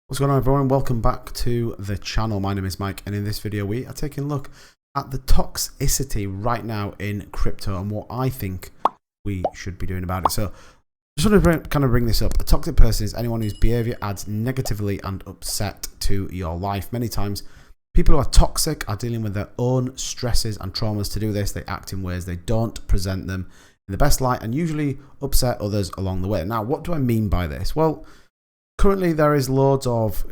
What's going on, everyone? Welcome back to the channel. My name is Mike, and in this video we are taking a look at the toxicity right now in crypto and what I think we should be doing about it. So just want to kind of bring this up. A toxic person is anyone whose behavior adds negatively and upset to your life. Many times people who are toxic are dealing with their own stresses and traumas. To do this, they act in ways they don't present them in the best light and usually upset others along the way. Now, what do I mean by this? Well, currently, there is loads of,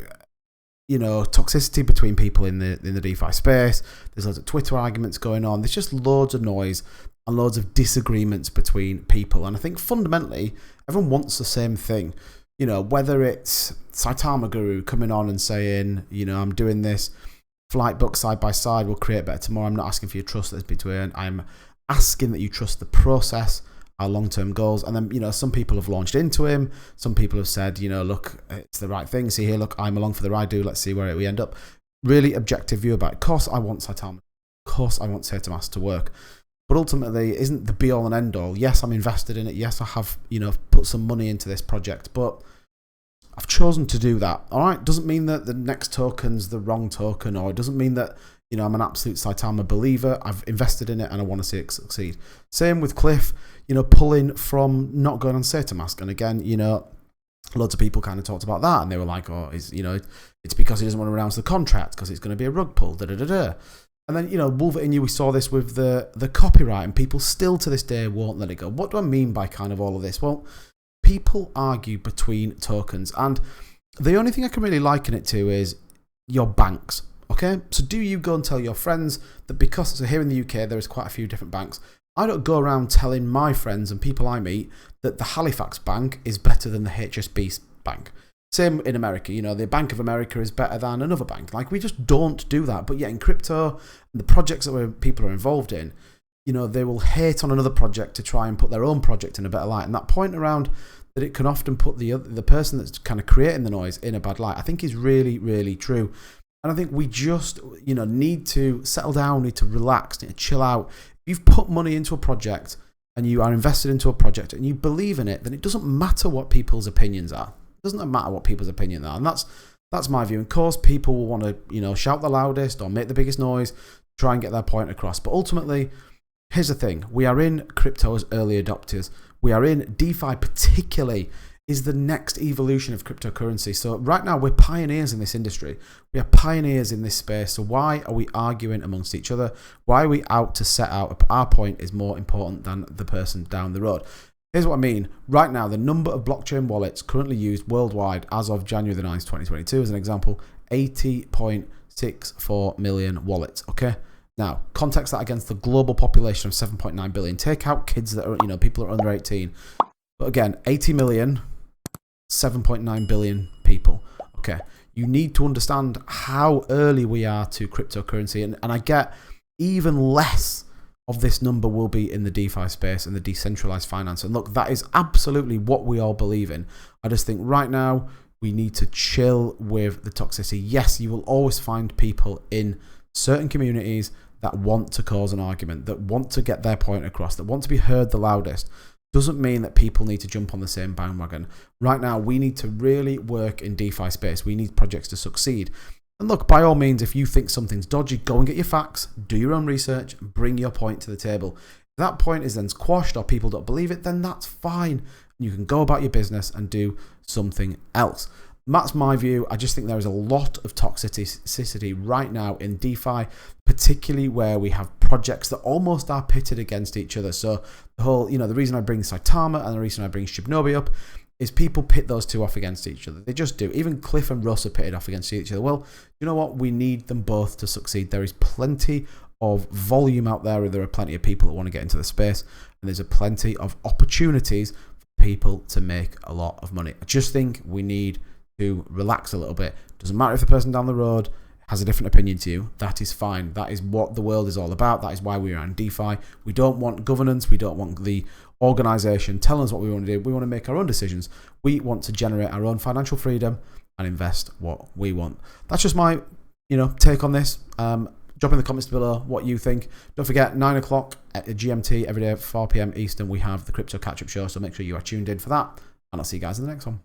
toxicity between people in the DeFi space. There's loads of Twitter arguments going on. There's just loads of noise and loads of disagreements between people. And I think fundamentally, everyone wants the same thing. Whether it's Saitama Guru coming on and saying, I'm doing this flight book side by side, we'll create better tomorrow. I'm not asking for your trust that's between. I'm asking that you trust the process, our long-term goals. And then, some people have launched into him. Some people have said, look, it's the right thing. See here, look, I'm along for the ride, let's see where we end up. Really objective view about it. Of course, I want saitama. Of course, I want saitama to work. But ultimately, it isn't the be-all and end-all. Yes, I'm invested in it. Yes, I have, put some money into this project. But I've chosen to do that. All right? Doesn't mean that the next token's the wrong token, or it doesn't mean that I'm an absolute Saitama believer. I've invested in it and I want to see it succeed. Same with Cliff, pulling from not going on Saitama. And again, loads of people kind of talked about that and they were like, oh, it's because he doesn't want to announce the contract because it's going to be a rug pull, da-da-da-da. And then, wolverinu, we saw this with the copyright, and people still to this day won't let it go. What do I mean by kind of all of this? Well, people argue between tokens, and the only thing I can really liken it to is your banks. Okay, so do you go and tell your friends that because, so here in the UK, there is quite a few different banks. I don't go around telling my friends and people I meet that the Halifax bank is better than the HSBC bank. Same in America, the Bank of America is better than another bank. Like, we just don't do that. But yet in crypto, and the projects that people are involved in, they will hate on another project to try and put their own project in a better light. And that point around that it can often put the person that's kind of creating the noise in a bad light, I think is really, really true. And I think we just, need to settle down, need to relax, need to chill out. If you've put money into a project and you are invested into a project and you believe in it, then it doesn't matter what people's opinions are. It doesn't matter what people's opinions are. And that's my view. Of course, people will want to, shout the loudest or make the biggest noise, try and get their point across. But ultimately, here's the thing. We are in crypto as early adopters. We are in DeFi particularly is the next evolution of cryptocurrency. So right now, we're pioneers in this industry. We are pioneers in this space. So why are we arguing amongst each other? Why are we out to set out our point is more important than the person down the road? Here's what I mean. Right now, the number of blockchain wallets currently used worldwide as of January the 9th, 2022, as an example, 80.64 million wallets, okay? Now, context that against the global population of 7.9 billion. Take out kids that are, people that are under 18. But again, 80 million, 7.9 billion people. Okay, you need to understand how early we are to cryptocurrency, and I get even less of this number will be in the DeFi space and the decentralized finance. And look, that is absolutely what we all believe in. I just think right now we need to chill with the toxicity. Yes, you will always find people in certain communities that want to cause an argument, that want to get their point across, that want to be heard the loudest. Doesn't mean that people need to jump on the same bandwagon. Right now, we need to really work in DeFi space. We need projects to succeed. And look, by all means, if you think something's dodgy, go and get your facts, do your own research, bring your point to the table. If that point is then squashed or people don't believe it, then that's fine. You can go about your business and do something else. That's my view. I just think there is a lot of toxicity right now in DeFi, particularly where we have projects that almost are pitted against each other. So the whole, the reason I bring Saitama and the reason I bring Shibnobi up is people pit those two off against each other. They just do. Even Cliff and Russ are pitted off against each other. Well, you know what? We need them both to succeed. There is plenty of volume out there. There are plenty of people that want to get into the space, and there's plenty of opportunities for people to make a lot of money. I just think we need to relax a little bit. Doesn't matter if the person down the road has a different opinion to you. That is fine. That is what the world is all about. That is why we are in DeFi. We don't want governance. We don't want the organization telling us what we want to do. We want to make our own decisions. We want to generate our own financial freedom and invest what we want. That's just my, take on this. Drop in the comments below what you think. Don't forget, 9 o'clock at GMT every day at 4 p.m. Eastern, we have the Crypto Catch-Up Show. So make sure you are tuned in for that. And I'll see you guys in the next one.